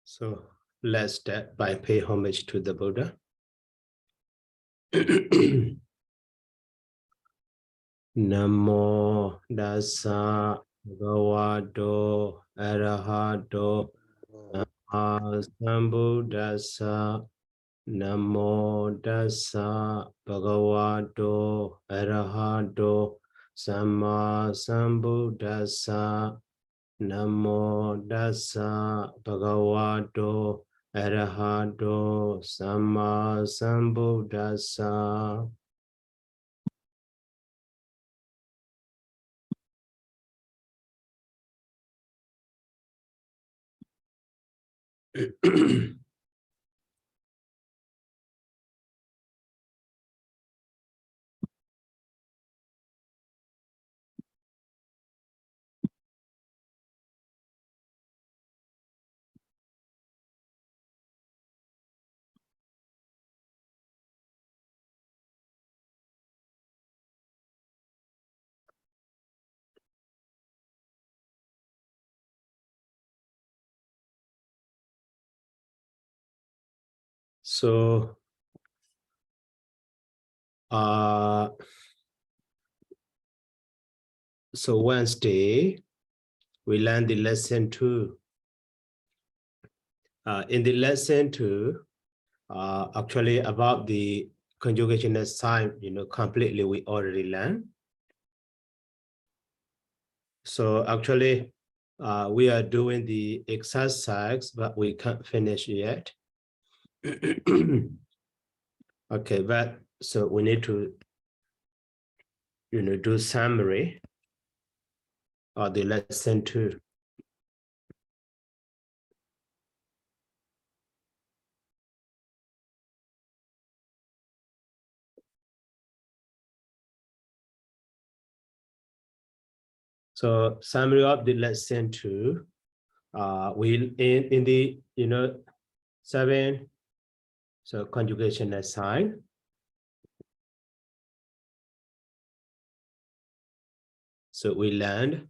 So let's start by pay homage to the Buddha. Namo Dasa Bhagavato Arahato Sambuddhassa. Namo Dasa Bhagavato Arahato Sama Sambuddhassa. Namo Dasa Bhagavato Arahato Sama Sambuddhassa. So Wednesday, we learned the lesson 2. In the lesson 2, actually about the conjugation sign, completely we already learned. So actually, we are doing the exercise, but we can't finish yet. Okay, but so we need to, do summary of the lesson 2. So summary of the lesson 2, we in the 7, so conjugation sign. So we learned,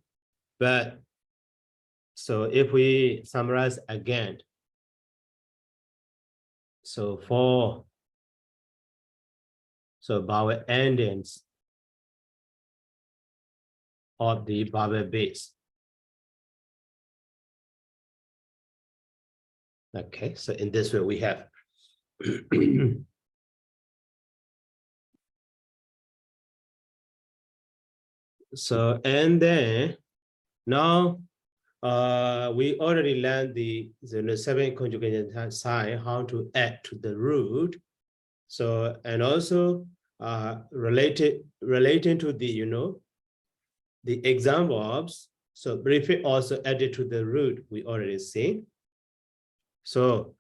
but so if we summarize again, so for vowel endings of the vowel base. Okay, so in this way we have so, and then now we already learned the 7 conjugation sign, how to add to the root. So, and also relating to the the exam verbs. So briefly also added to the root, we already see. So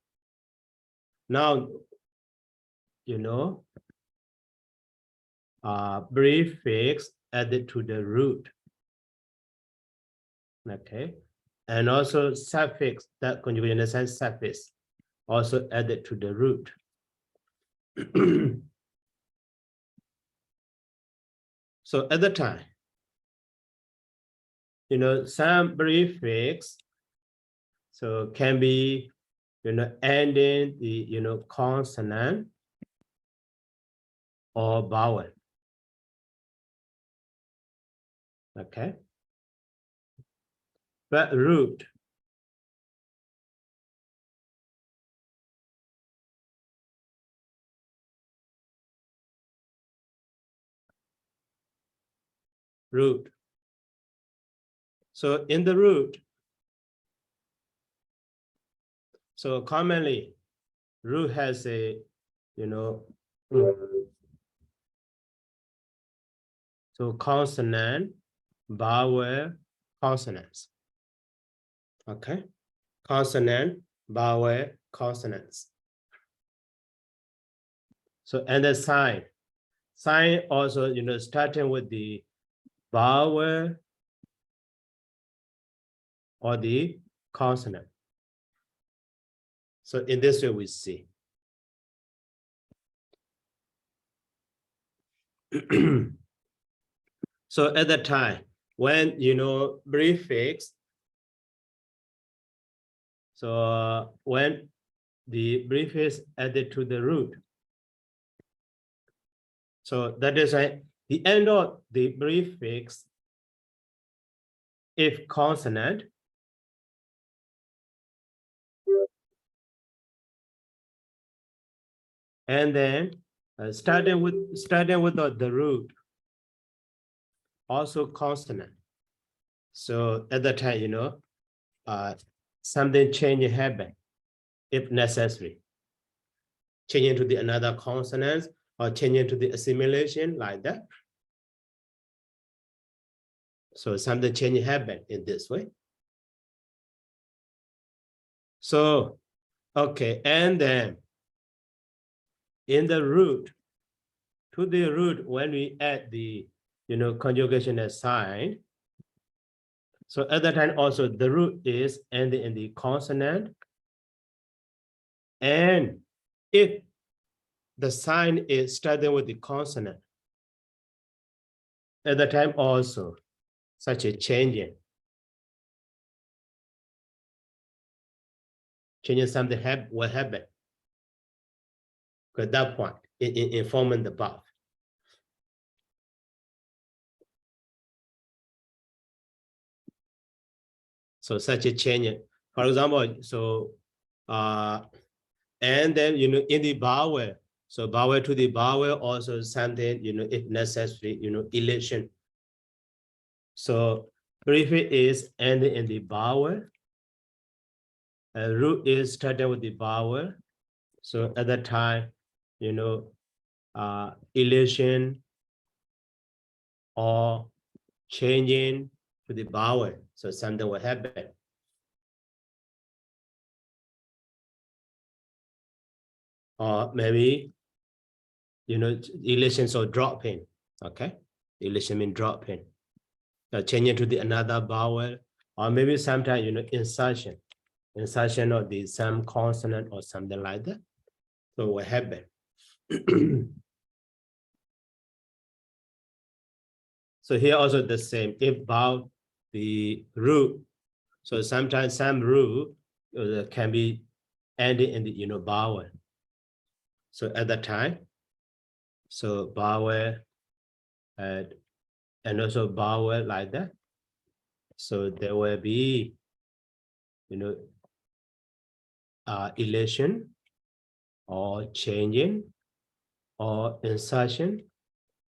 now prefix added to the root. Okay, and also suffix, that conjugation sign suffix also added to the root. So at the time, some prefix so can be ending the consonant or vowel. Okay, but root so in the root, so commonly root has a so consonant, vowel, consonants. Okay, consonant, vowel, consonants. So and the sign also starting with the vowel or the consonant. So in this way we see. So at the time when prefix So when the prefix added to the root, so that is the end of the prefix if consonant, and then starting with the root, also consonant. So at that time, something change happen if necessary. Changing to the another consonant or changing to the assimilation like that. So something change happen in this way. So, okay, and then in the root, to the root, when we add the conjugation as sign, so at that time also the root is ending in the consonant. And if the sign is starting with the consonant, at the time also such a changing something will happen at that point in forming the above. So such a change, for example, so and then in the vowel, so vowel to the vowel also something if necessary elation. So prefix is ending in the vowel, root is started with the vowel. So at that time, elation or changing to the vowel, so something will happen. Or maybe elation or dropping. Okay, elation means dropping, changing to the another vowel, or maybe sometimes insertion of the some consonant or something like that. So what happen? So here also the same. If vowel the root, so sometimes some root can be ended in the vowel. So at that time, so vowel and also vowel like that. So there will be elation or changing or insertion.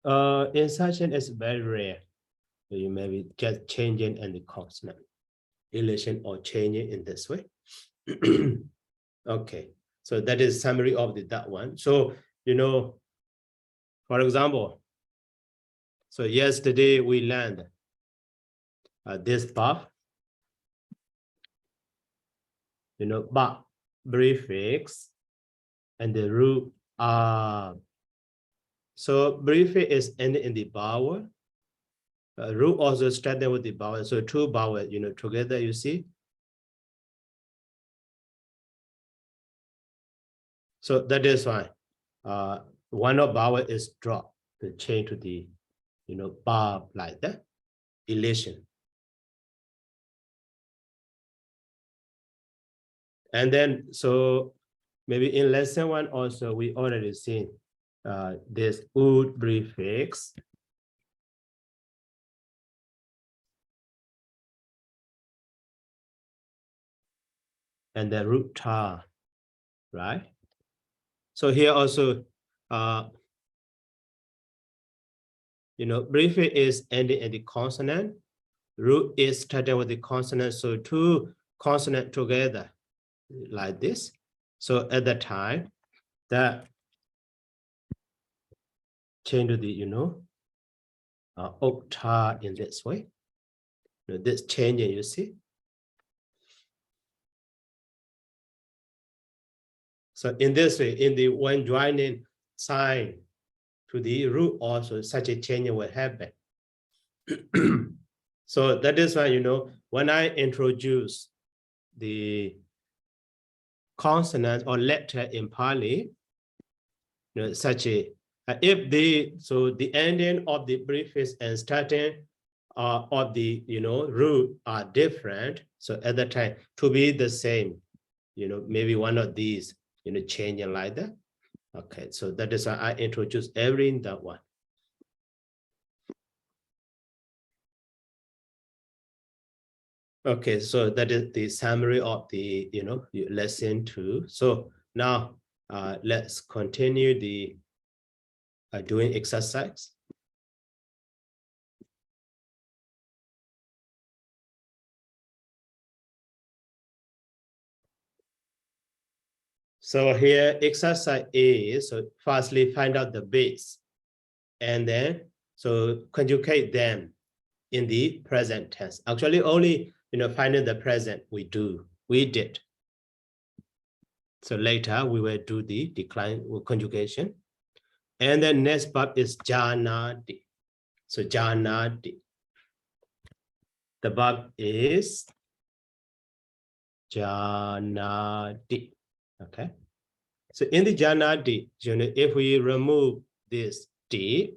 Insertion is very rare. So you maybe just changing in the consonant, elation or changing in this way. Okay, so that is summary of that one. So for example, so yesterday we learned this verb, but prefix and the root are. So prefix is ending in the vowel. Root also started with the vowel. So two vowel, together, you see. So that is why one of vowel is dropped to change to the, verb like that, elation. And then, so maybe in lesson one also, we already seen this would prefix. And the root tar, right? So here also, prefix is ending in the consonant. Root is started with the consonant. So two consonant together like this. So at the time, that change to the, octave in this way. This changing, you see. So in this way, in the when joining sign to the root also, such a change will happen. So that is why, when I introduce the consonant or letter in Pali, such a, if the ending of the prefix and starting of the, root are different, so at that time, to be the same, maybe one of these, changing like that. Okay, so that is why I introduce every in that one. Okay, so that is the summary of the, lesson 2. So now let's continue the doing exercise. So here exercise is, so firstly find out the base and then so conjugate them in the present tense. Actually only finding the present we did. So later we will do the decline conjugation. And then next verb is janati. So janati. The verb is janati. Okay. So in the janati, if we remove this D,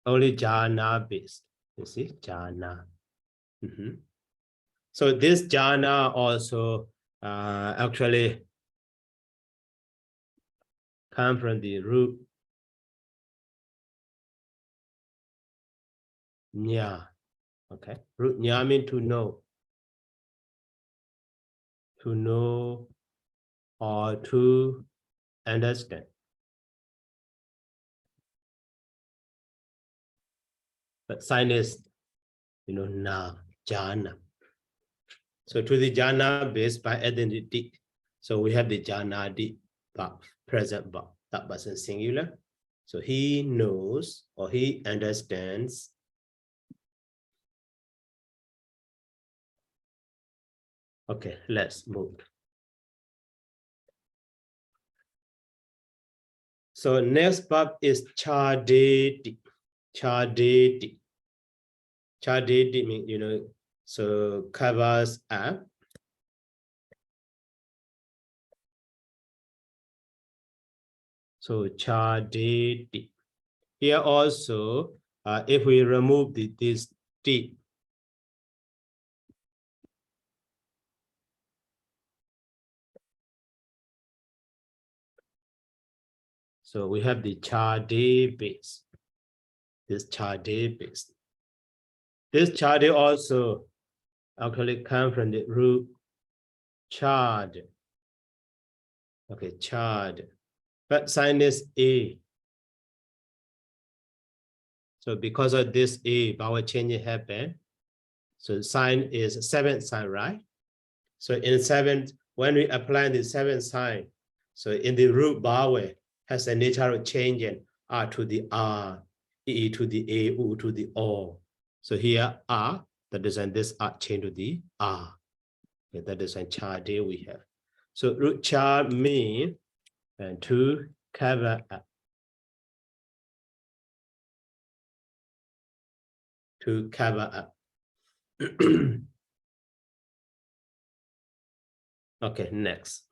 only jhana based. You see, jhana. So this jhana also actually come from the root nya. Okay, root nya means to know or to understand. But sign is, na, jhana. So to the jhana based by identity. So we have the jhanadi verb, present verb, that person singular. So he knows or he understands. Okay, let's move. So next verb is chadeti. Chadeti. Chadeti means, so covers up. So chadeti. Here also, if we remove this D, so we have the chade base. This chade base. This chade also actually come from the root chad. Okay, chad. But sign is A. So because of this A, vowel change happened. So sign is seventh sign, right? So in seventh, when we apply the seventh sign, so in the root vowel has a nature of changing R to the R, E to the A, U to the O. So here R, that is and this R change to the R. Okay, that is a chade we have. So root cha mean and to cover up. To cover up. Okay, next.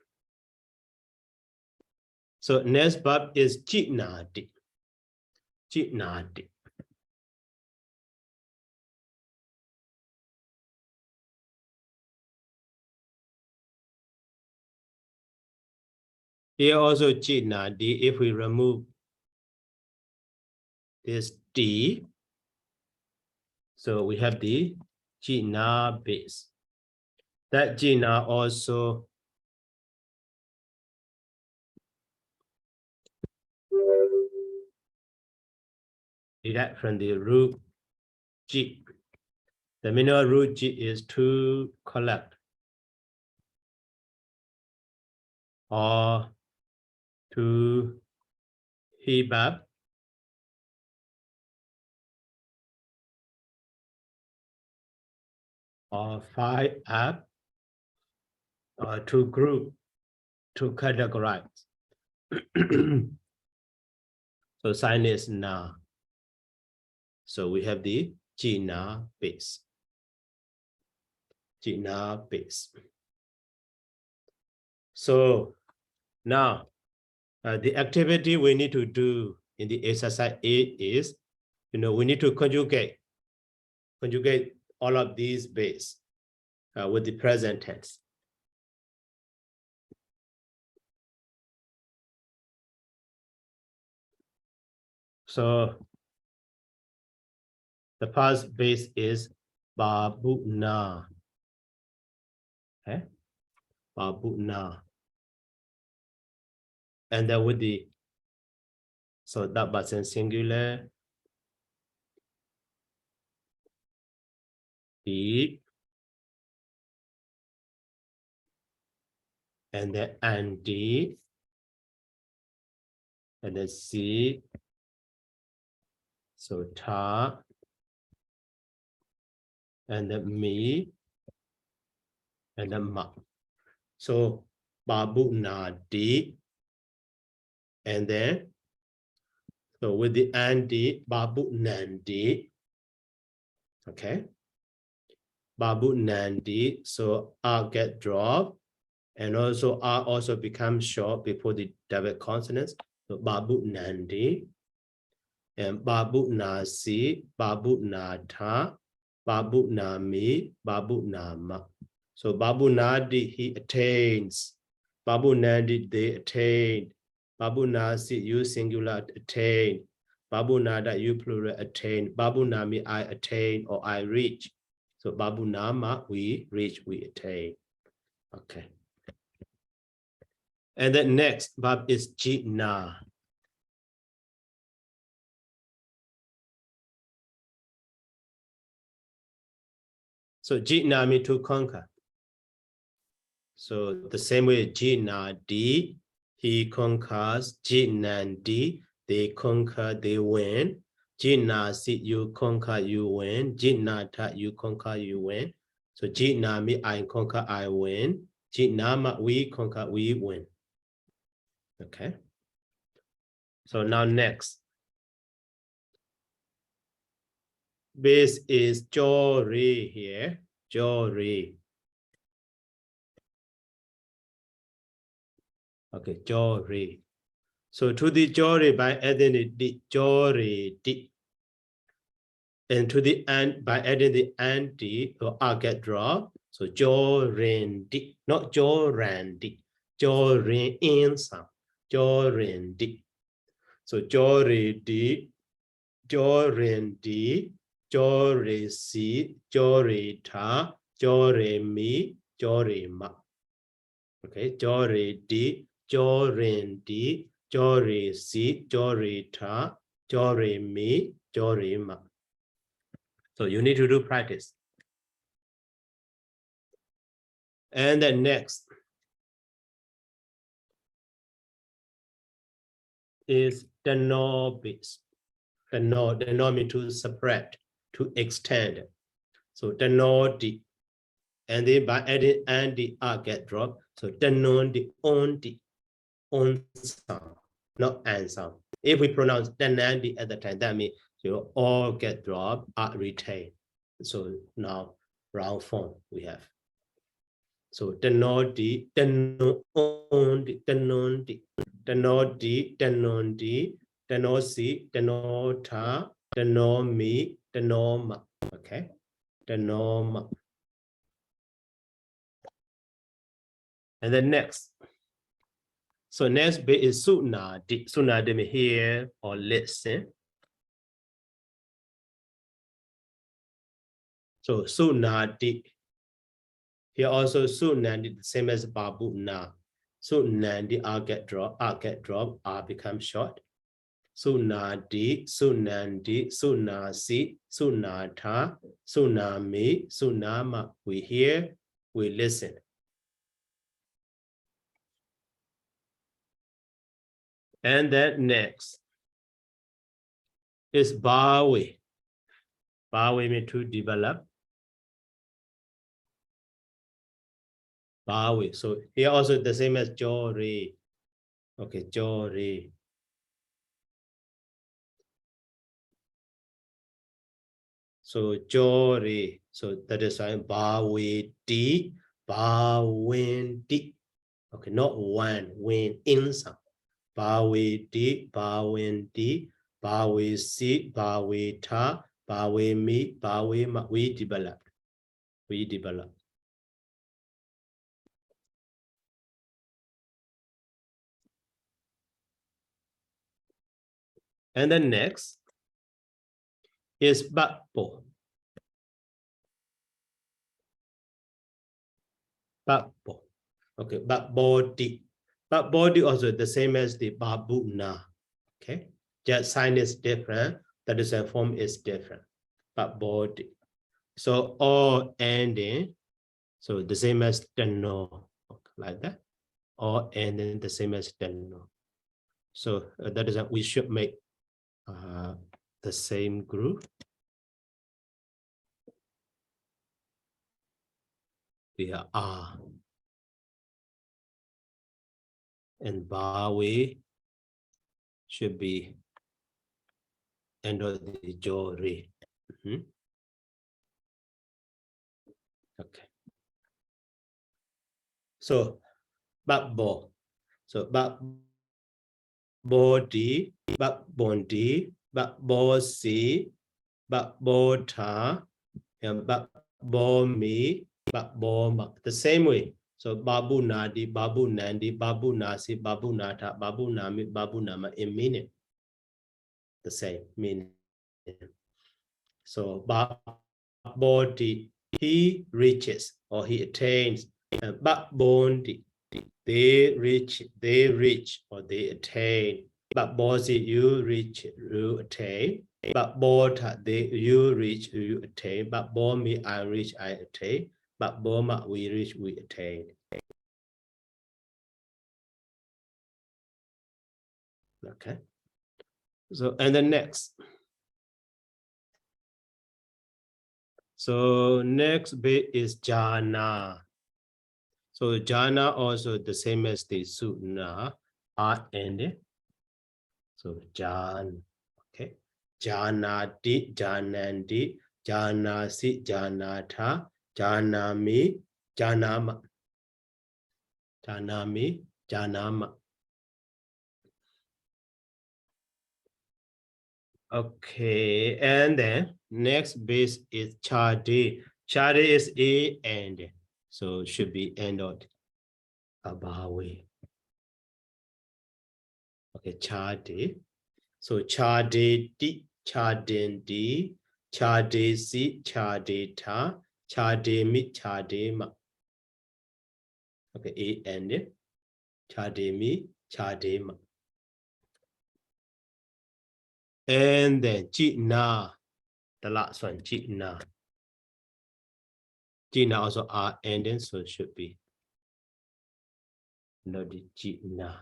So next verb is jitnadi. Jitnadi. Here also jitnadi, if we remove this D, so we have the jitna base. That jitna also derive from the root G. The mineral root G is to collect or to heap up or file up or to group, to categorize. So sign is na. So we have the jina base. Jina base. So Now, the activity we need to do in the exercise 8 is, we need to conjugate all of these base with the present tense. So the past base is babuna. Okay, babuna. And then with the, so that was in singular, B, and then Andy, and then C, so ta, and then me, and then ma. So babu na di, and then so with the Andy, babu nandi, okay, babu nandi. So R get dropped, and also R also becomes short before the double consonants. So babu nandi, and babu nasi, babu nata, babu nami, babu nama. So babu nadi, he attains. Babu nandi, they attain. Babu nasi, you singular, attain. Babu nada, you plural, attain. Babu nami, I attain or I reach. So babu nama, we reach, we attain. Okay. And then next verb is jitna. So jitna means to conquer. So the same way jitna di, he conquers. Jitnan di, they conquer, they win. Jitna si, you conquer, you win. Jitna ta, you conquer, you win. So jitna me, I conquer, I win. Jitnama, we conquer, we win. Okay. So now next. Base is jori here. Jori. Okay, jori. So to the jori by adding the jori di. And to the end by adding the anti or I get dropped. So jorindi, not jorandi. Jorin in sound. Jorindi. So joridi, jorindi, jorisi, jorita, jorimi, jorima. Okay, joridi, jorindi, jorisi, jorita, jorimi, jorima. So you need to do practice. And then next is the no base. The no means to spread, to extend. So the no di. And then by adding and the R get dropped. So the no di on sound, not and sound. If we pronounce the nandi at the time, that means you all get dropped, are retained. So now round form we have. So the no di, the no on di, the non di, the no di, the non di, the no si, the no ta, the no mi, the no ma. Okay, the no ma. And then next. So next bit is sunadi. Sunadi means hear or listen. So sunadi. Here also sunandi, the same as babu na. Sunandi, I get drop, I become short. Sunadi, sunandi, sunasi, sunata, sunami, sunama. We hear, we listen. And then next is bawi. Bawi means to develop. Bawi. So here also the same as jori. Okay, jori. So jori. So that is why bawi di, bawin di. Okay, not when in sound. Bawe di, bawen di, bawe si, bawe ta, bawe mi, bawe ma. We develop. We develop. And then next is bakpo. Bakpo. Okay, bakbodi. Bakbodi also the same as the babuna. Okay, just sign is different. The design form is different. Bakbodi. So all ending. So the same as the no, like that. All ending the same as the no. So that is we should make the same group. We are and Bawi should be end of the jori. Okay. So bakbo. So bakbodi, bakbondi, bakbosi, bakbota, and bakbomi, bakboma. The same way. So babu nadi, babu nandi, babu nasi, babu nata, babu nami, babu nama in meaning. The same meaning. So body, he reaches or he attains. Bondi, they reach or they attain. Bossy, you reach, you attain. Bota, you reach, you attain. Bomi, I reach, I attain. Boma, we reach, we attain. Okay. So and then next. So next bit is jhana. So jhana also the same as the sutna, are ending. So jan, okay. Janati, janandi, janasi, janata, janami, janama. Janami, janama. Okay, and then next base is chadi. Chadi is a end. So should be ended. Abawi. Okay, chadi. So chadi di, chadin di, chadi si, chadi ta, chadi mi, chadi ma. Okay, a ending. Chadi mi, chadi ma. And then jitna, the last one, jitna. Jitna also are ending, so it should be not the jitna.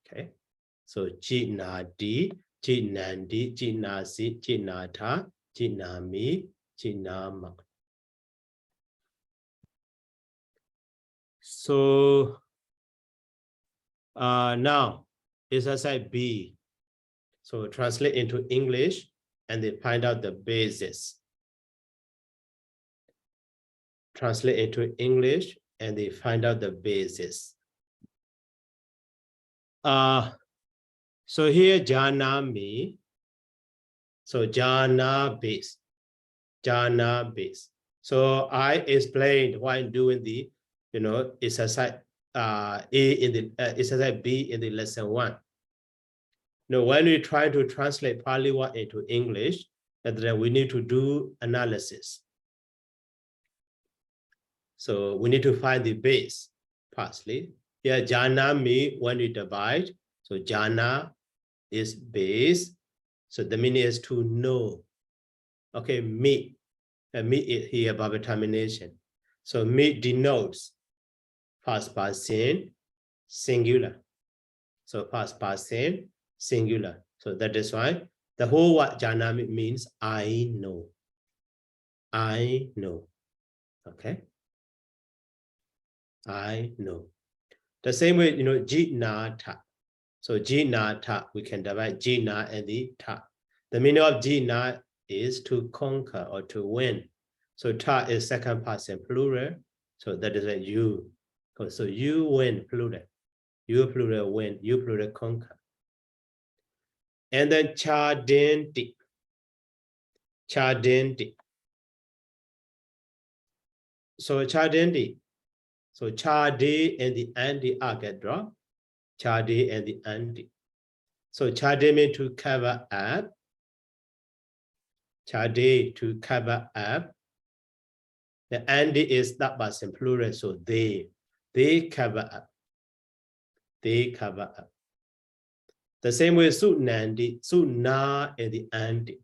Okay. So jitna di, jitnandi, jitna si, jitna ta, jitna mi, jitna ma. So now exercise B. So translate into English and then find out the basis. Translate into English and they find out the basis. So here jhana me. So jhana base. Jhana base. So I explained while doing the, exercise A in the exercise B in the lesson 1. Now, when we try to translate Pali word into English, and then we need to do analysis. So we need to find the base, partly. Here, jhana me, when we divide, so jhana is base. So the meaning is to know. Okay, me. Me is here verb termination. So me denotes past person, singular. So past person, singular. So that is why the whole word jhana means I know. I know. Okay. I know. The same way, jina ta. So jina ta, we can divide jina and the ta. The meaning of jina is to conquer or to win. So ta is second person plural. So that is a you. So you win plural. You plural win. You plural conquer. And then chadenti. Chadenti. So chadenti. So chade and the andi are get dropped. Chade and the andi. So chade means to cover up. Chade to cover up. The andi is that person plural. So they cover up. They cover up. The same way sunandi, suna and the andi.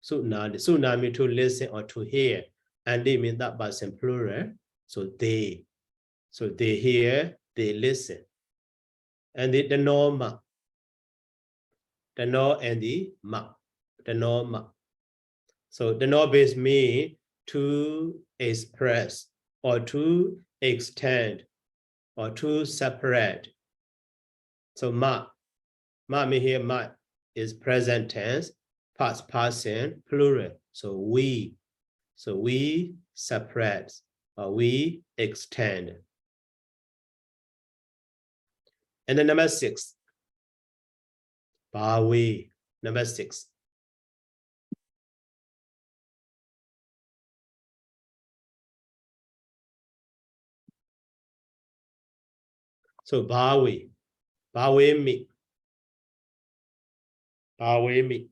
Suna means to listen or to hear. Andi means that person plural. So they hear, they listen. And the norma. The no and the ma. The norma. So the no base means to express or to extend or to separate. So ma mean here ma is present tense, past person, plural. So we separate or we extend. And then number 6, bawi, number 6. So bawi me. Bawi me.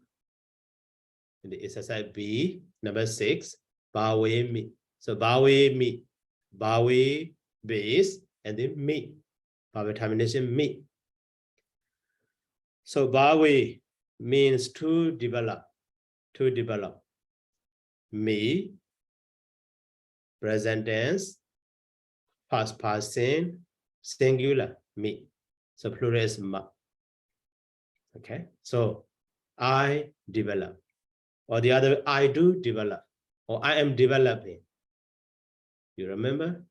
And the exercise B, number 6, bawi me. So bawi me, bawi base, and then me. Bawi termination me. So bawi means to develop. To develop. Me, present tense, past person, singular, me. So plural is ma. Okay, so I develop, or the other, I do develop, or I am developing. You remember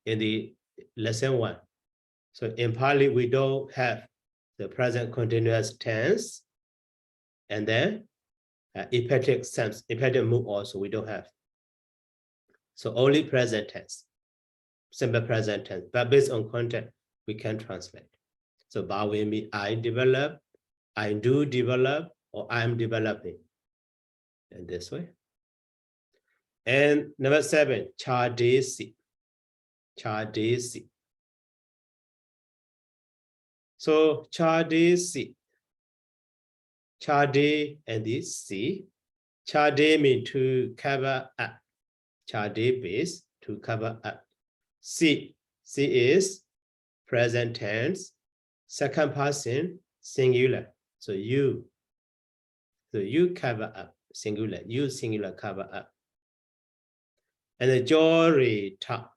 in the lesson 1. So in Pali, we don't have the present continuous tense, and then imperfect sense, imperfect mood also we don't have. So only present tense, simple present tense, but based on content, we can translate. So bawi me, I develop, I do develop, or I'm developing. In this way. And number 7, chadesi. Chadesi. So chadesi. Chade and the si. Chade means to cover up. Chade base, to cover up. Si is present tense, second person, singular. So you cover up, singular. You singular cover up. And the jorita.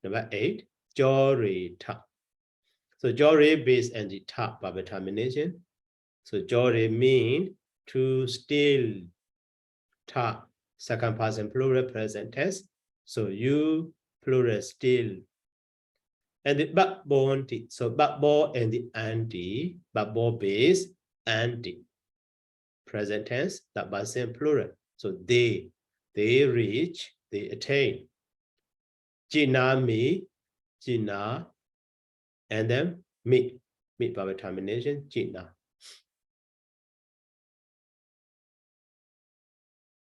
Number 8, jorita. So jore base and the top by termination. So jore mean to still top, second person plural present tense. So you plural still. And the backbone, so backbone and the anti, backbone base, anti. Present tense, that person plural. So they reach, they attain. Jina me, jina, and then meet by termination, jina.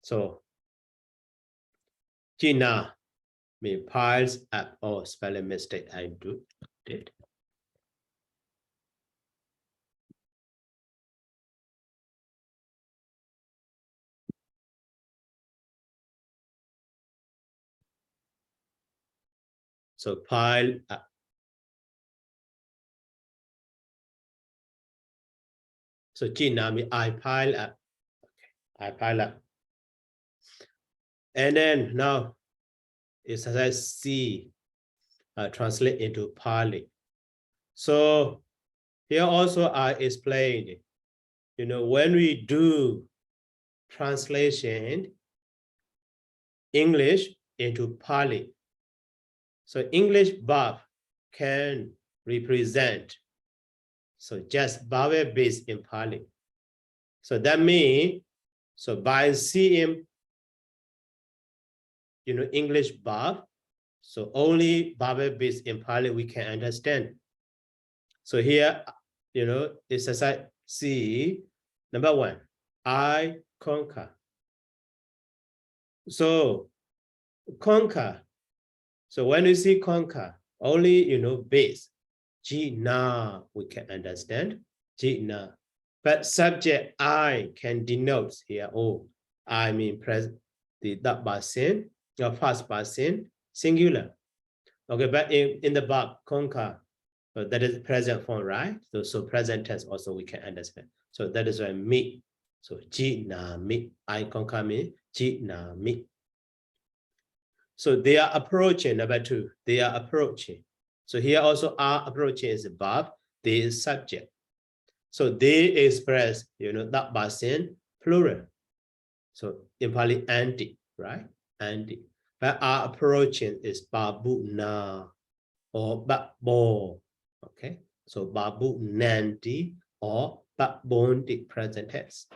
So jina means piles up. Oh, spelling mistake I did. So pile up. So jina means I pile up. Okay, I pile up. And then now exercise C, translate into Pali. So here also I explained, when we do translation English into Pali, so English verb can represent, so just verb based in Pali. So that means, so by seeing, English verb, So only Bible based in Pali we can understand. So here, exercise C, number 1, I conquer. So conquer. So when you see conquer, only, base, G na, we can understand, G na. But subject I can denote here, I mean present, the that person, your past person, singular. Okay, but in the verb, conquer, that is present form, right? So present tense also we can understand. So that is why me. So G na me, I conquer me, G na me. So they are approaching, number 2, they are approaching. So here also are approaching is a verb, they is subject. So they express, that person, plural. So in Pali, anti, right? Anti. But are approaching is babu na or babo. Okay. So babu nanti or babondi present tense.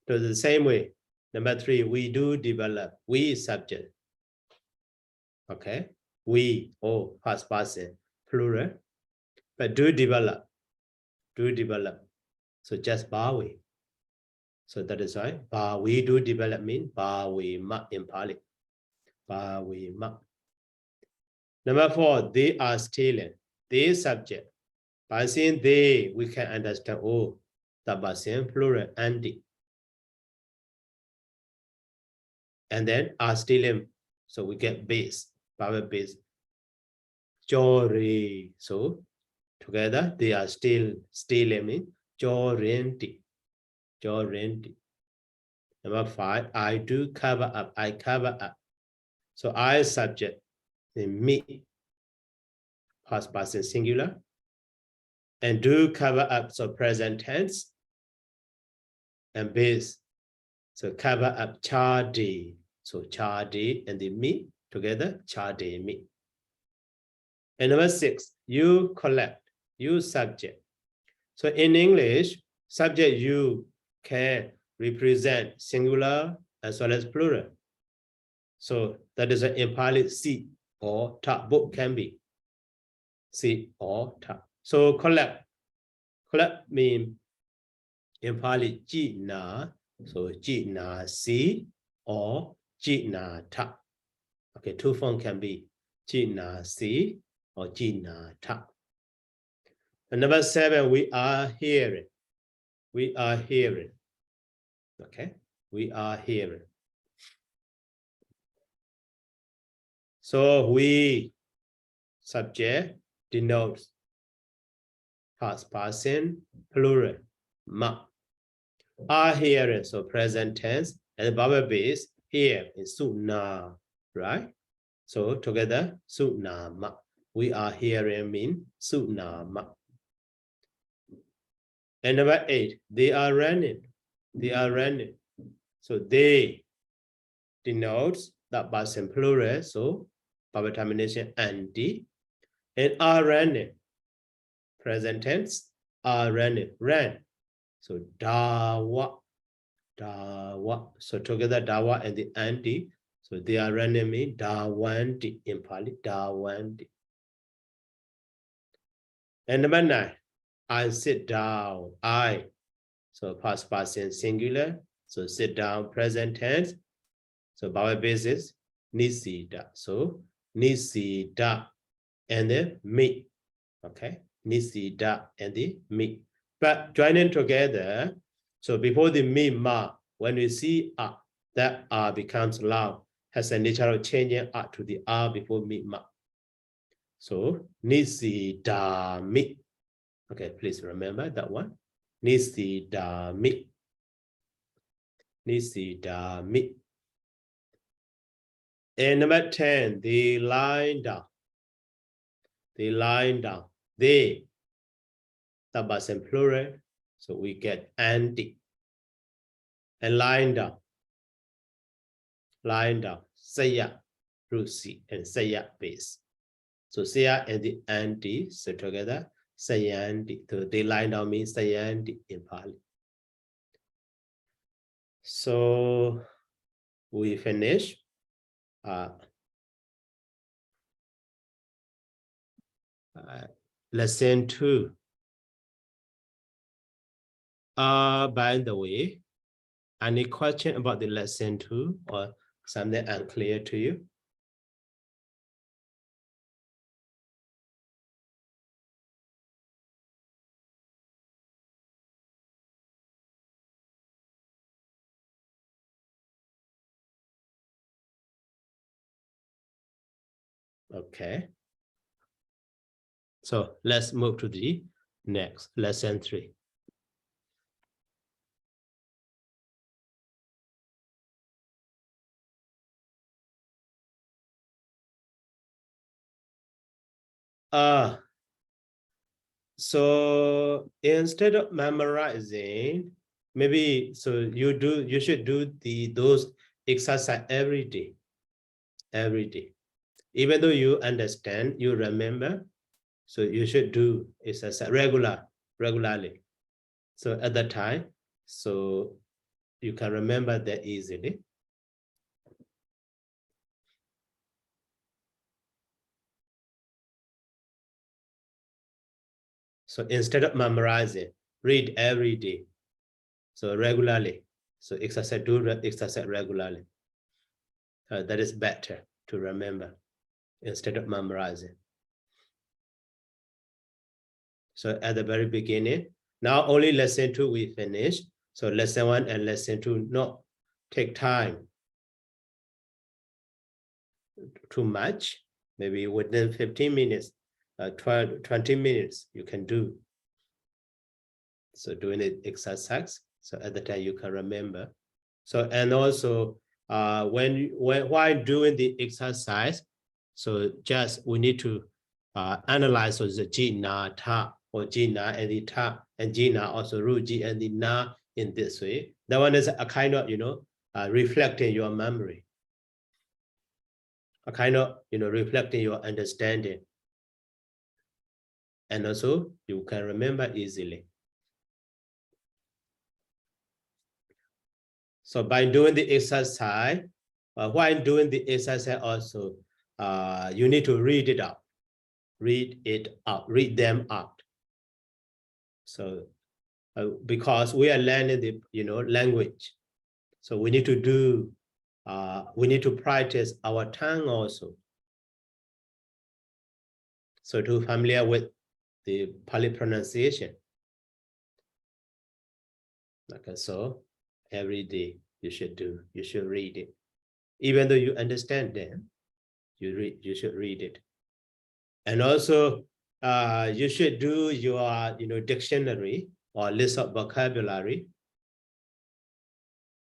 So the same way. Number 3, we do develop, we subject. Okay, we, past person, plural, but do develop. So just Bawi. So that is why we do develop mean Bawi ma in Pali. Bawi ma. Number 4, they are stealing. They subject. By saying they, we can understand, the person, plural, Andy. And then are stealing. So we get base, power base. Jori. So together they are still stealing mean Jorenti. Number 5, I do cover up. I cover up. So I subject, the me, past person singular, and do cover up. So present tense, and base. So cover up chardi. So chardi and the me together, chardi me. And number 6, you collect. You subject. So in English, subject you can represent singular as well as plural. So that is an in Pali si or ta, both can be si or ta. So collect mean in Pali ji na, so ji na si or ji na ta. Okay, two form can be ji na si or ji na ta. And number 7, we are hearing. We are hearing. Okay, we are hearing. So we subject denotes past person, plural, ma. Are hearing, so present tense, and the verb base here is suna, right? So together, suna ma. We are hearing mean suna ma. And number 8, they are running. They are running. So they denotes that person plural, so verb termination anti, and are running. Present tense, are running, ran. So dawa. So together dawa and the anti. So they are running me dawanti in Pali, dawanti. And number 9, I sit down. I. So past person singular. So sit down, present tense. So vowel basis, nisida. So nisida and the me. Okay, nisida and the me. But joining together, so before the me ma, when we see a, that a becomes loud, has a nature of changing a to the a before me ma. So nisida me. Okay, please remember that one. Nisida me. Nisida me. And number 10, they lie down. They lie down. They, that was in plural, so we get anti. And lying down. Lying down. Saya, rusi, and saya base. So saya and the anti, so together, sayanti. So they lie down means sayanti in Pali. So we finish. Lesson 2. By the way, any question about the lesson 2 or something unclear to you? Okay. So let's move to the next lesson 3. So instead of memorizing, maybe you should do those exercise every day. Even though you understand, you remember, so you should do exercise regularly. So at that time, so you can remember that easily. So instead of memorizing, read every day. So regularly. So do exercise regularly. That is better to remember instead of memorizing. So at the very beginning, now only lesson 2 we finished. So lesson 1 and lesson 2 not take time too much. Maybe within 15 minutes, 20 minutes you can do. So doing the exercise. So at the time you can remember. So and also while doing the exercise, so just we need to analyze the ji na ta or ji na and the ta and ji na also ru ji and the na in this way. That one is a kind of reflecting your memory, a kind of reflecting your understanding, and also you can remember easily. So by doing the exercise, while doing the exercise also, you need to read it out. Read them out. So because we are learning the language, so we need to do we need to practice our tongue also. So to familiar with the Pali pronunciation. Okay, so every day you should read it. Even though you understand them, you should read it. And also you should do your dictionary or list of vocabulary.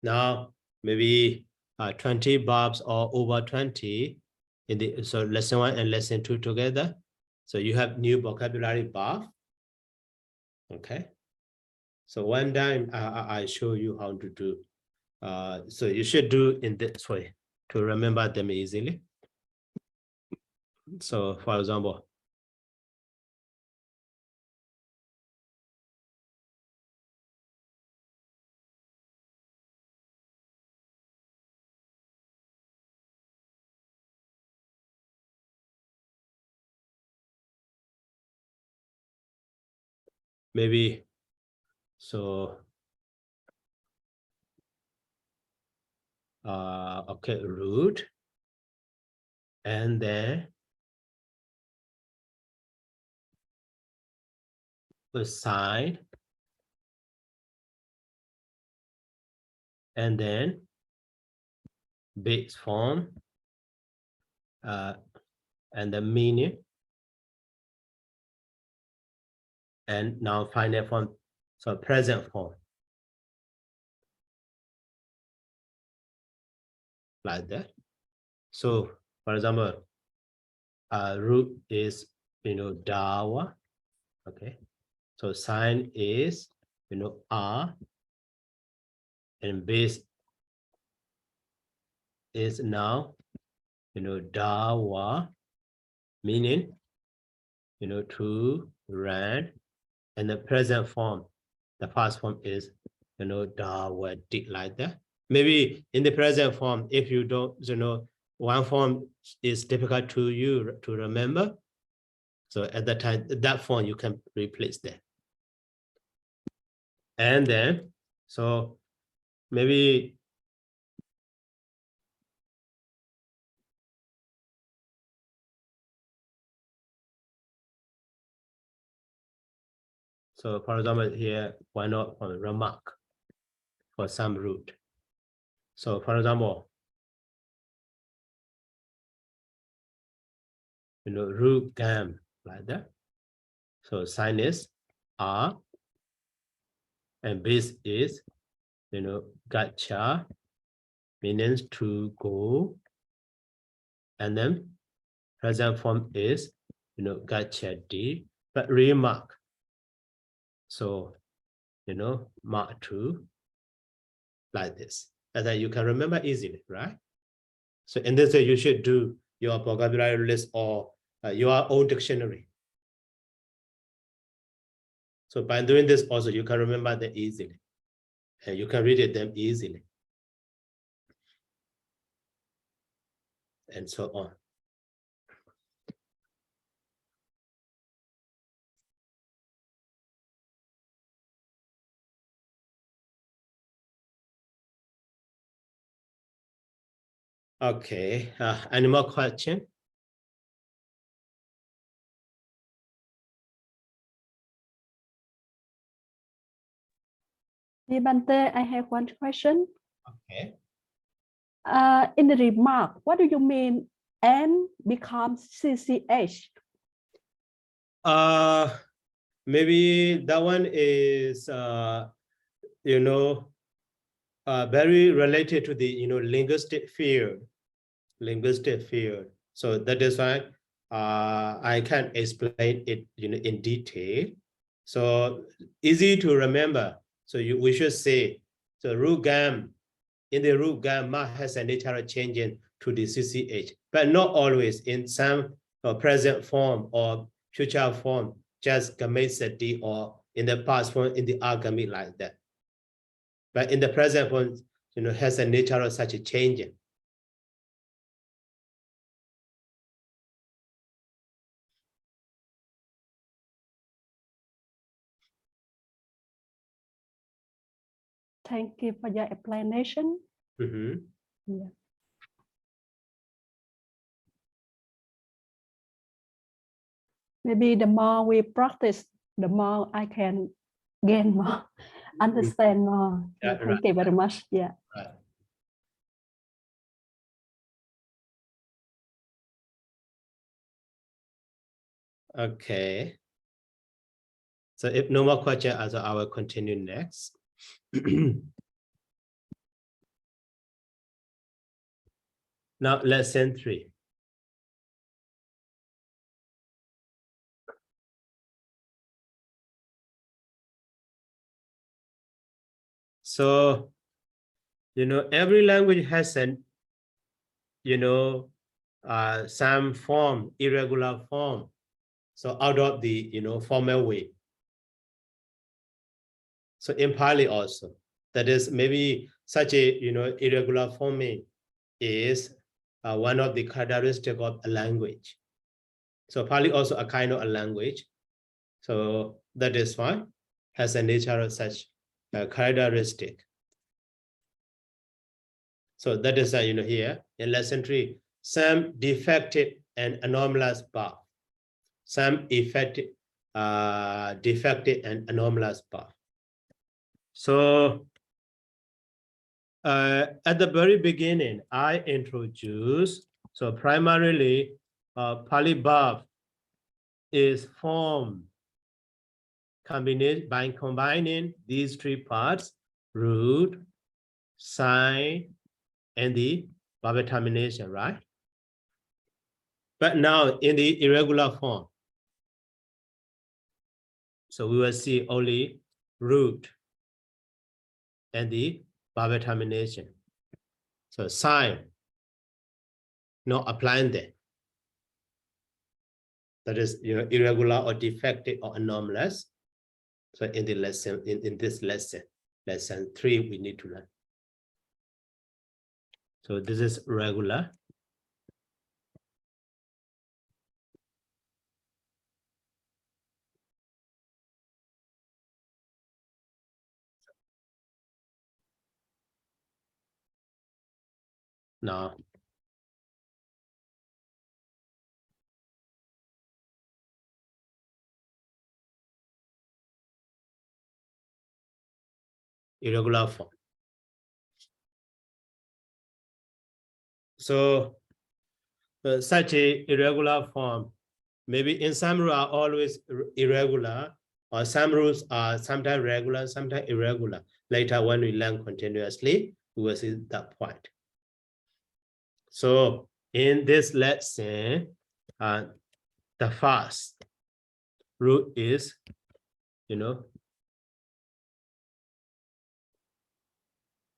Now maybe 20 verbs or over 20 in the so lesson 1 and lesson 2 together. So you have new vocabulary verb. Okay. So one time I show you how to do. So you should do in this way to remember them easily. So for example, maybe so okay, root, and then the sign, and then base form, and the meaning, and now final form, so present form, like that. So for example, root is dawa. Okay, so sign is R, and base is now dawa, meaning to run, and the present form, the past form is dawa, did, like that. Maybe in the present form, if you don't one form is difficult to you to remember, So at that time, that form you can replace that. And then, so maybe so for example, here, why not for remark for some root? So for example, root gam like that. So sign is R and base is, gotcha, means to go. And then present form is, gotcha D, but remark. So, mark to like this. And then you can remember easily, right? So in this way, you should do your vocabulary list or your own dictionary. So by doing this also, you can remember them easily. And you can read it them easily. And so on. Okay, any more question? Bante, I have one question. Okay. In the remark, what do you mean N becomes CCH? Maybe that one is, very related to the, linguistic field. So that is why I can't explain it, in detail. So easy to remember. So we should say, so root gam, in the root gamma has a natural change to the CCH, but not always. In some present form or future form, just gamete set D, or in the past form in the R gamete like that. But in the present form, has a nature of such a change. Thank you for your explanation. Yeah. Maybe the more we practice, the more I can gain more, understand more. Yeah, thank you very much. Yeah. Right. Okay. So if no more question, I will continue next. Now, lesson 3. So, every language has an, some form, irregular form. So out of the, formal way. So in Pali also, that is maybe such a, irregular forming is one of the characteristics of a language. So Pali also a kind of a language. So that is why has a nature of such a characteristic. So that is, here in lesson 3, some defective and anomalous verb. Some defective and anomalous verb. So at the very beginning, I introduced, so primarily Pali verb is formed by combining these 3 parts: root, sign, and the verb termination, right? But now in the irregular form, so we will see only root and the verb termination. So sign, not applying that. That is, irregular or defective or anomalous. So in the lesson, in this lesson 3, we need to learn. So this is regular. Now, irregular form. So such a irregular form, maybe in some rules are always irregular, or some rules are sometimes regular, sometimes irregular. Later, when we learn continuously, we will see that point. So in this lesson, the first rule is,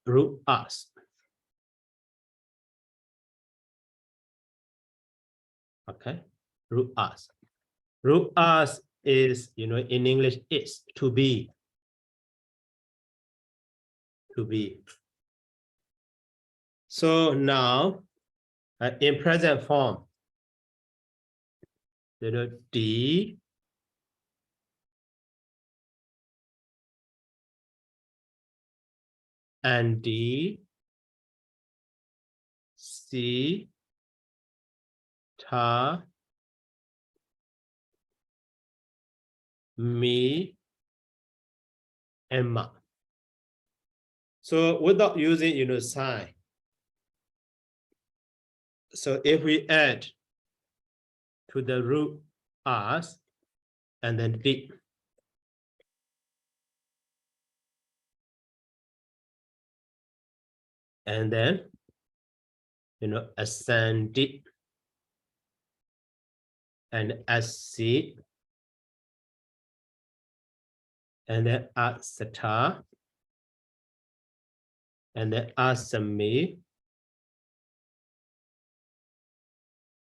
root us. Okay, root us. Root us is, in English, is to be. To be. So now, in present form, D and D, C, ta, me, and ma. So without using, sign. So if we add to the root us and then D, and then, ascend D and SC, and then asata, and then asami.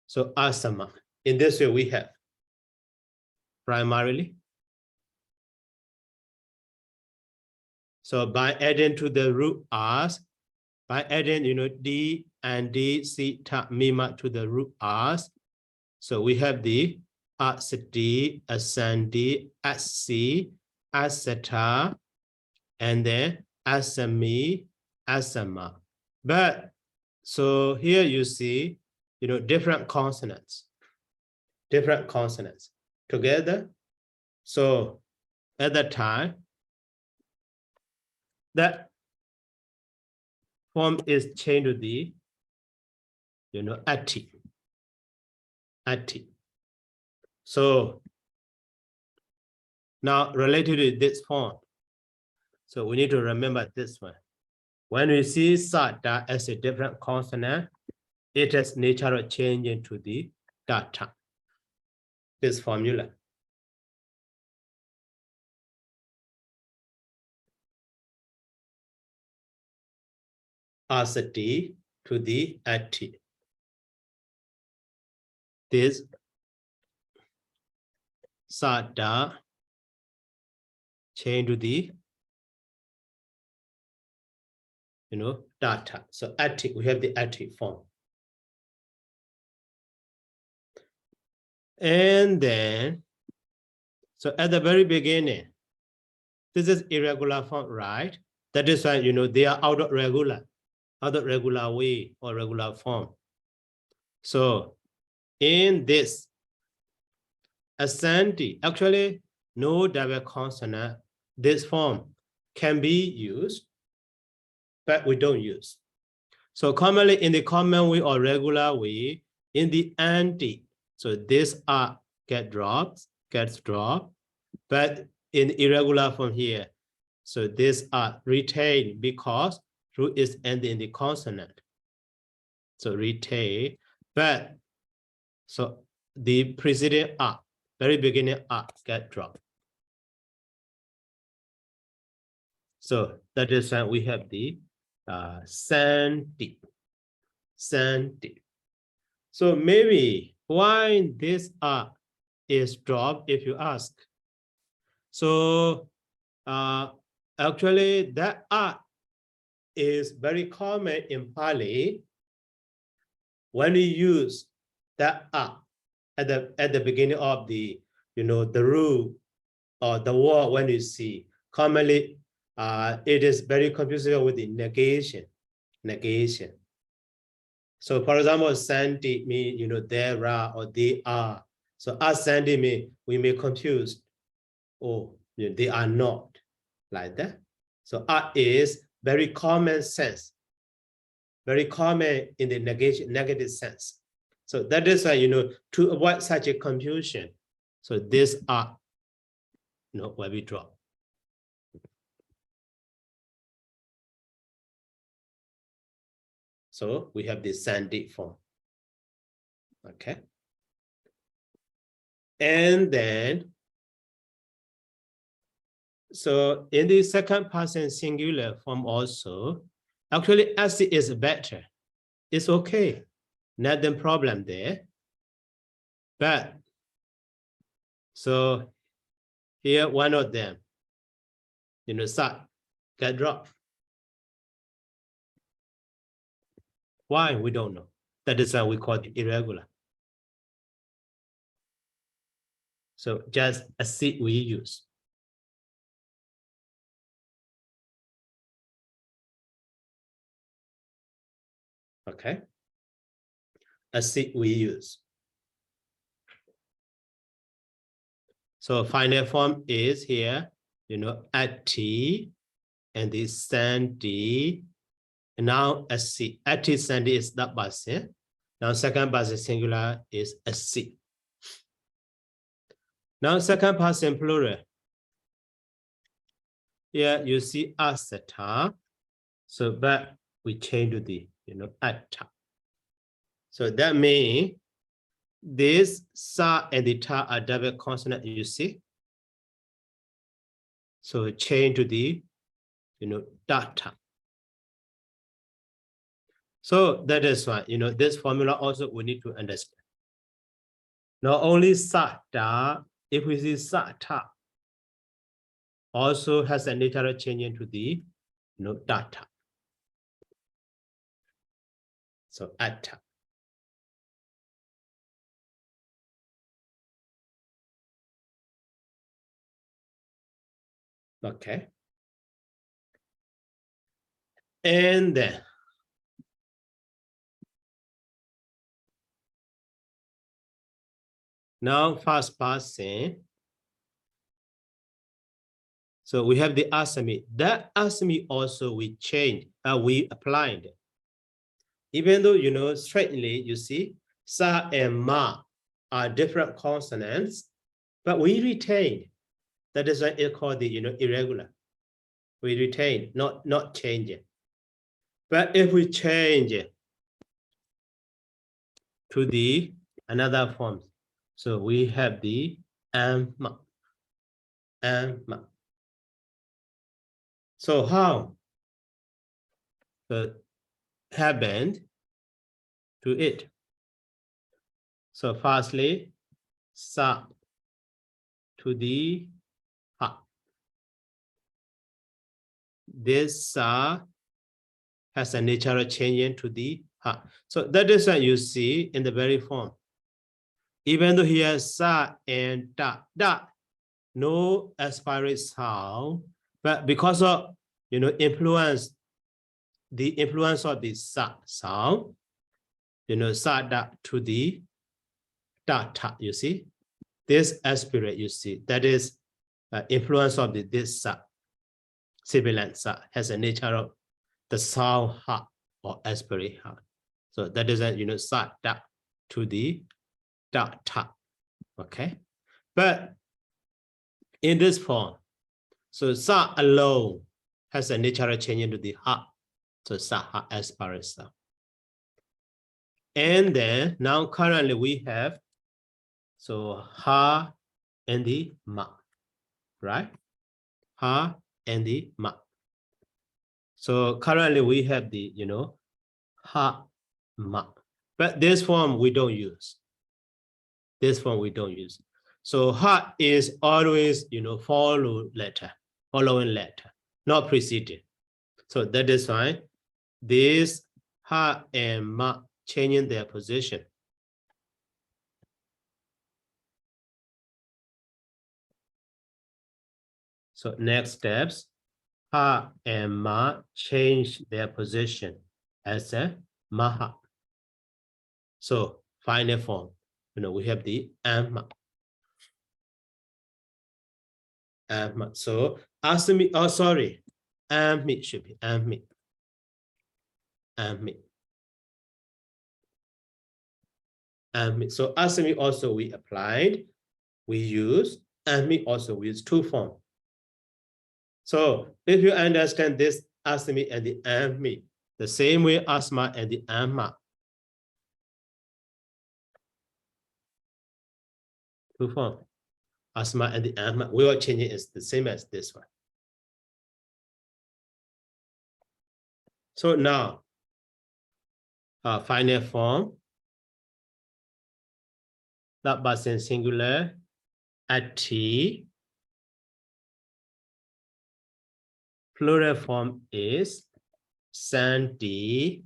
So asama. In this way, we have primarily. So by adding to the root us, by adding, D and D, C, ta, mima to the root us, so we have the asadi, asandi, asi, asata, and then asami, asama. But so here you see, different consonants together. So at that time, that form is changed to the, ati. So now related to this form, so we need to remember this one. When we see sada as a different consonant, it has natural change into the data. This formula. Asati to the ati. This sada change to the, data. So ati, we have the ati form. And then, so at the very beginning, this is irregular form, right? That is why, they are out of regular way or regular form. So in this ascendi, actually, no double consonant, this form can be used, but we don't use. So commonly in the common way or regular way, in the anti, so this R gets dropped, but in irregular form here, so this R retained because root is ending in the consonant. So retain, but so the preceding R, very beginning R get dropped. So that is why we have the sandy. So maybe why this R is dropped if you ask. So actually that R is very common in Pali. When we use that R at the beginning of the, the rule or the word, when you see commonly, it is very confusing with the negation. So for example, Sandy mean, there are or they are. So as Sandy mean, we may confuse, oh, they are not, like that. So is very common sense, very common in the negative sense. So that is why, to avoid such a confusion. So this are, where we draw. So we have the Sandy form. Okay. And then, so in the second person singular form also, actually S is better. It's okay. Not the problem there. But, so here one of them, sa get dropped. Why? We don't know. That is why we call it irregular. So just a seed we use. Okay. A seed we use. So final form is here, at T and the Sandy. Now a C. At T Sandy is that person. Now second person singular is a C. Now second person plural. Here you see asata. So but we change to the atta. So that means this sa and the ta are double consonant, you see. So change to the data. So that is why this formula also we need to understand. Not only sa ta, if we see sa ta, also has a literal change into the data. So atta. Okay. And then now first person. So we have the asami. That asami also we change, we applied. Even though straightly you see sa and ma are different consonants, but we retain. That is why it's called the irregular. We retain, not change it. But if we change it to the another form, so we have the amma. So how happened to it? So firstly, sa to the ha. This sa has a natural change into the ha. So that is what you see in the very form. Even though here sa and da, no aspirate sound, but because of influence, the influence of the sa sound, sa da to the da ta, you see, this aspirate, you see, that is influence of this sa, sibilant sa has a nature of the sound ha or aspirate ha. So that is a sa da to the da ta. Okay, but in this form, so sa alone has a natural change into the ha. So sa ha aspirate sound. And then now currently we have so ha and the ma, right? Ha and the ma. So currently we have the ha ma, but this form we don't use. This form we don't use. So ha is always following letter, not preceding. So that is why this ha and ma changing their position. So next steps, ha and ma change their position as a maha. So final form, we have the am. So ask me, oh, sorry. Am should be am. So ask me also we applied, we use, am also we use two form. So if you understand this ask me and the am, the same way asma and the amma. Two form. Asma and the amma, we will change it as the same as this one. So now, final form, that person singular, ati, plural form is santi,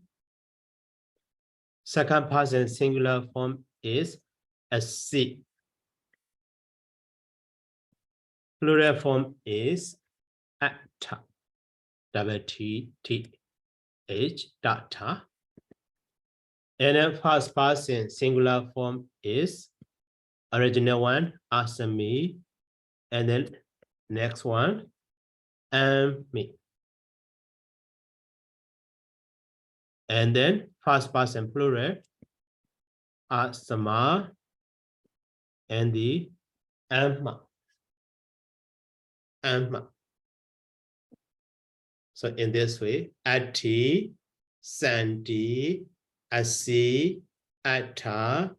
second person singular form is asi, plural form is atta, double T, T, H, data, and then first person singular form is original one, asami, and then next one, me. And then first person plural, asama, and the amma. So in this way, ati, santi, asi, atta,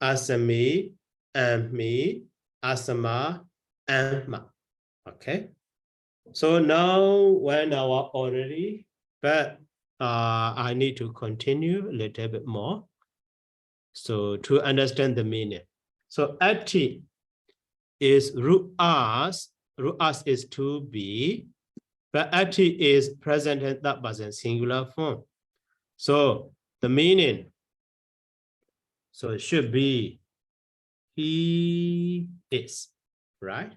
asami, ammi, asama, amma. Okay. So now when our already, but I need to continue a little bit more. So to understand the meaning. So ati is ru'as is to be, but ati is present and that was in singular form. So the meaning, so it should be he is, right?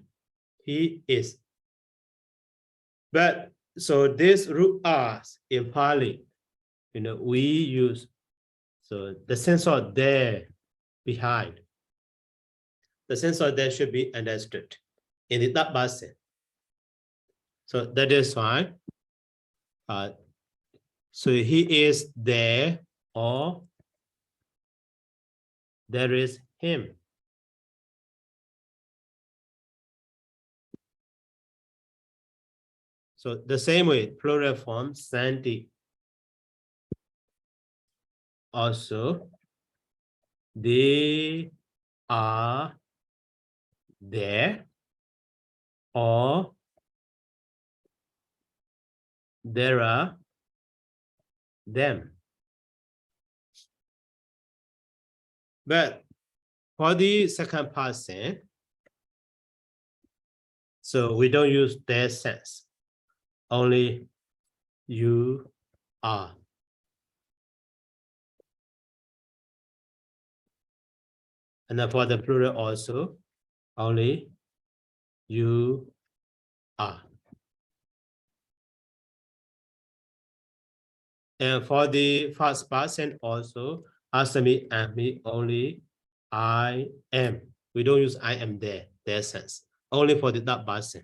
He is. But so this ru'as in Pali, we use, so the sense of there behind, the sense of there should be understood in the that person. So that is why, so he is there or there is him. So the same way, plural form, santi. Also, they are there or there are them. But for the second person, so we don't use their sense, only you are. And then for the plural also, only you are. And for the first person also, asami and me, only I am. We don't use I am there, their sense, only for the that person.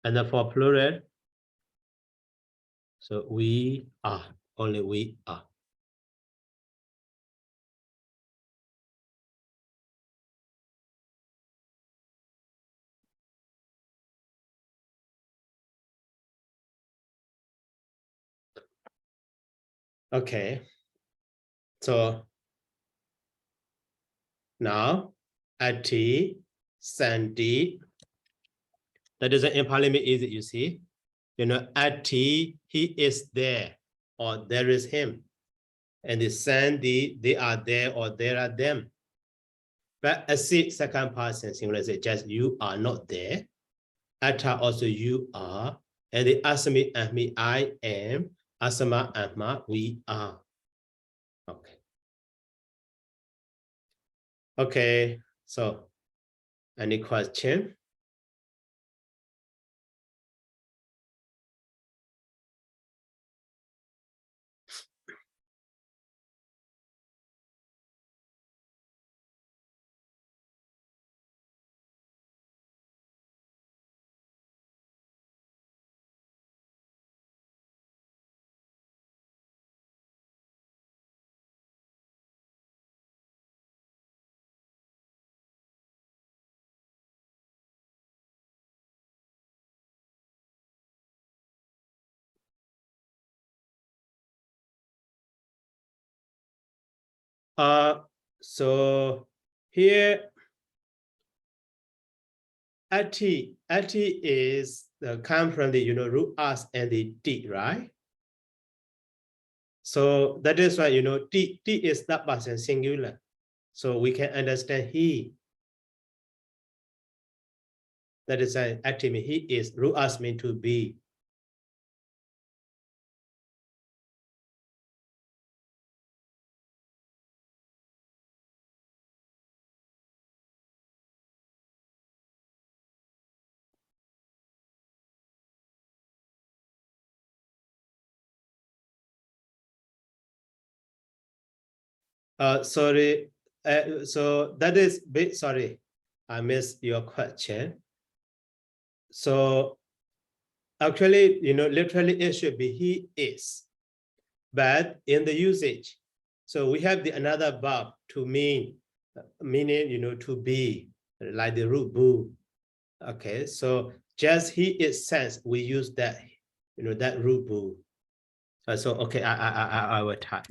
And then for plural, so we are, only we are. Okay, so now ati, santi, that is in Parliament easy, you see. Ati, he is there or there is him. And the santi, they are there or there are them. But asi, second person singular, say just you are not there. Atta also you are. And the asami, ahmi, I am. Asama, ahma, we are. Okay. Okay, so any question? So here, ati is come from the root us and the t, right? So that is why t is that person singular. So we can understand he. That is why ati mean he is, root us mean to be. Sorry. So that is bit sorry, I missed your question. So actually, literally it should be he is, but in the usage, so we have the another verb to mean, meaning to be, like the root boo. Okay, so just he is sense, we use that, that root boo. So okay, I will type.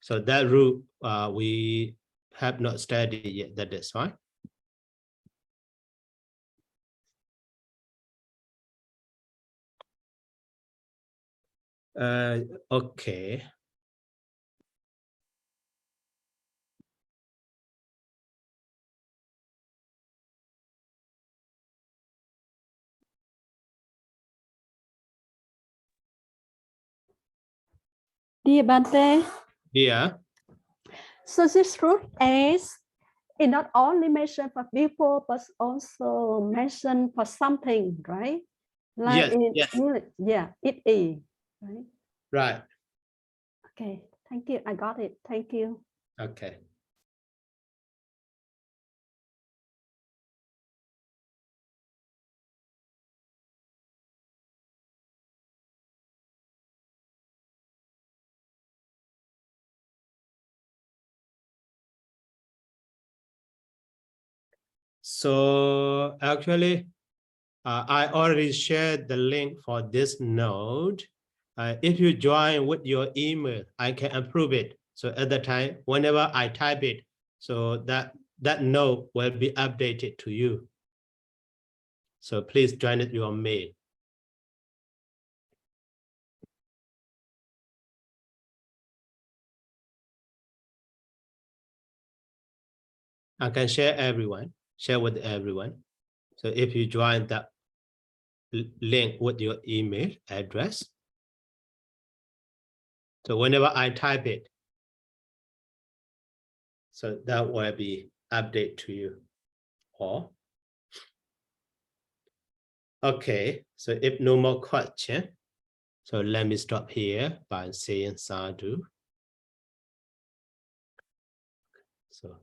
So that root we have not studied yet. That is fine. Okay. Dear Bante, Yeah. so this root is not only mentioned for people, but also mentioned for something, right? Like Yes. in Yes. English, yeah, it is, right? Right. Okay, thank you. I got it. Thank you. Okay. So actually, I already shared the link for this node. If you join with your email, I can approve it. So at the time, whenever I type it, so that node will be updated to you. So please join it your mail. I can share with everyone. So if you join that link with your email address, so whenever I type it, so that will be update to you. Or okay, so if no more question, so let me stop here by saying sadhu. So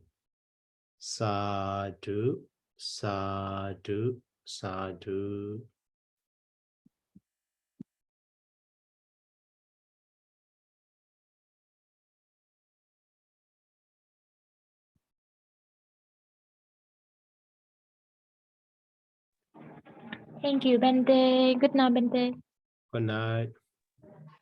sadhu, sadhu, sadhu. Thank you, Bente. Good night, Bente. Good night.